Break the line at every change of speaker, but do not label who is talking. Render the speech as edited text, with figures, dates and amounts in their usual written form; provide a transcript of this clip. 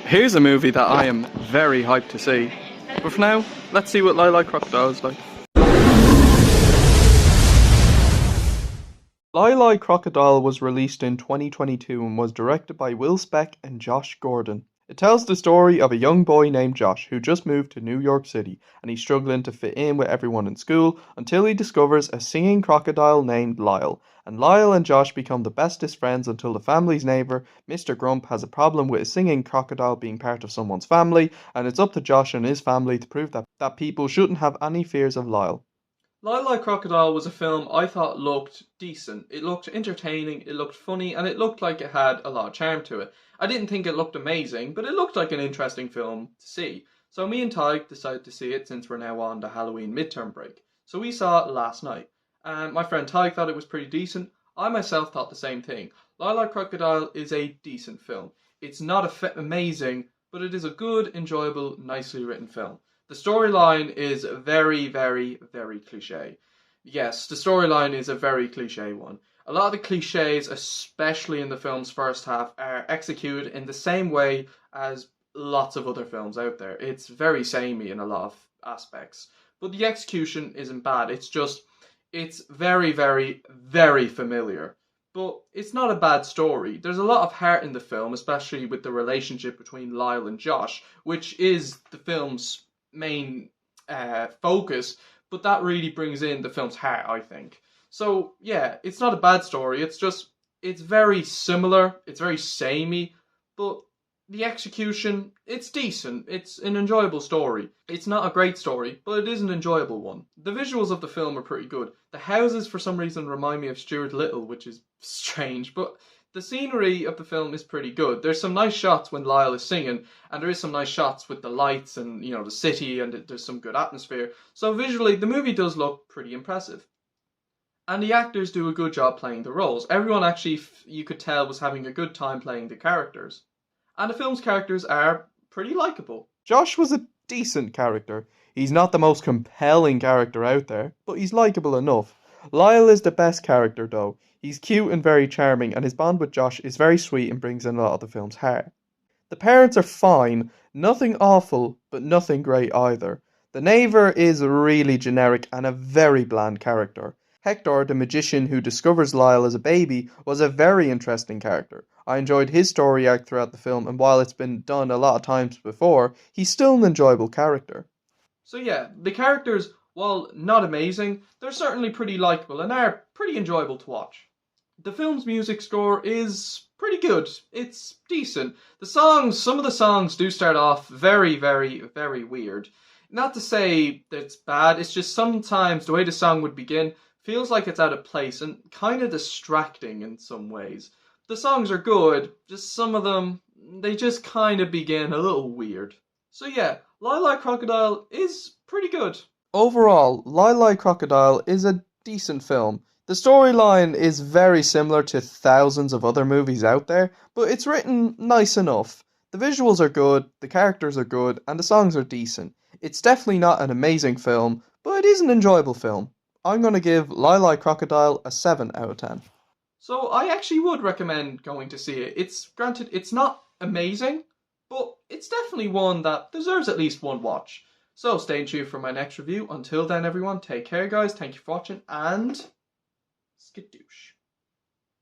Here's a movie that I am very hyped to see. But for now, let's see what Lyle Crocodile is like. Lyle Crocodile was released in 2022 and was directed by Will Speck and Josh Gordon. It tells the story of a young boy named Josh who just moved to New York City and he's struggling to fit in with everyone in school until he discovers a singing crocodile named Lyle. And Lyle and Josh become the bestest friends until the family's neighbour, Mr. Grump, has a problem with a singing crocodile being part of someone's family, and it's up to Josh and his family to prove that people shouldn't have any fears of Lyle. Lyle Crocodile was a film I thought looked decent. It looked entertaining, it looked funny, and it looked like it had a lot of charm to it. I didn't think it looked amazing, but it looked like an interesting film to see. So me and Ty decided to see it since we're now on the Halloween midterm break. So we saw it last night. And my friend Ty thought it was pretty decent. I myself thought the same thing. Lyle Crocodile is a decent film. It's not amazing, but it is a good, enjoyable, nicely written film. The storyline is very, very, very cliche. Yes, the storyline is a very cliche one. A lot of the cliches, especially in the film's first half, are executed in the same way as lots of other films out there. It's very samey in a lot of aspects. But the execution isn't bad. It's very, very, very familiar. But it's not a bad story. There's a lot of heart in the film, especially with the relationship between Lyle and Josh, which is the film's main focus, but that really brings in the film's heart, I think. So yeah, it's not a bad story. It's very similar. It's very samey, but the execution, it's decent. It's an enjoyable story. It's not a great story, but it is an enjoyable one. The visuals of the film are pretty good. The houses, for some reason, remind me of Stuart Little, which is strange, but the scenery of the film is pretty good. There's some nice shots when Lyle is singing, and there is some nice shots with the lights and, the city, and there's some good atmosphere. So visually, the movie does look pretty impressive. And the actors do a good job playing the roles. Everyone actually, you could tell, was having a good time playing the characters. And the film's characters are pretty likeable. Josh was a decent character. He's not the most compelling character out there, but he's likeable enough. Lyle is the best character though. He's cute and very charming, and his bond with Josh is very sweet and brings in a lot of the film's heart. The parents are fine, nothing awful, but nothing great either. The neighbour is really generic and a very bland character. Hector, the magician who discovers Lyle as a baby, was a very interesting character. I enjoyed his story arc throughout the film, and while it's been done a lot of times before, he's still an enjoyable character. So yeah, the characters, while not amazing, they're certainly pretty likeable and are pretty enjoyable to watch. The film's music score is pretty good. It's decent. Some of the songs do start off very, very, very weird. Not to say that it's bad, it's just sometimes the way the song would begin feels like it's out of place and kind of distracting in some ways. The songs are good, just some of them, they just kind of begin a little weird. So yeah, Lyle Crocodile is pretty good. Overall, Lyle Crocodile is a decent film. The storyline is very similar to thousands of other movies out there, but it's written nice enough. The visuals are good, the characters are good, and the songs are decent. It's definitely not an amazing film, but it is an enjoyable film. I'm going to give Lyle Crocodile a 7 out of 10. So I actually would recommend going to see it. Granted, it's not amazing, but it's definitely one that deserves at least one watch. So stay tuned for my next review. Until then, everyone, take care, guys. Thank you for watching, and skadoosh.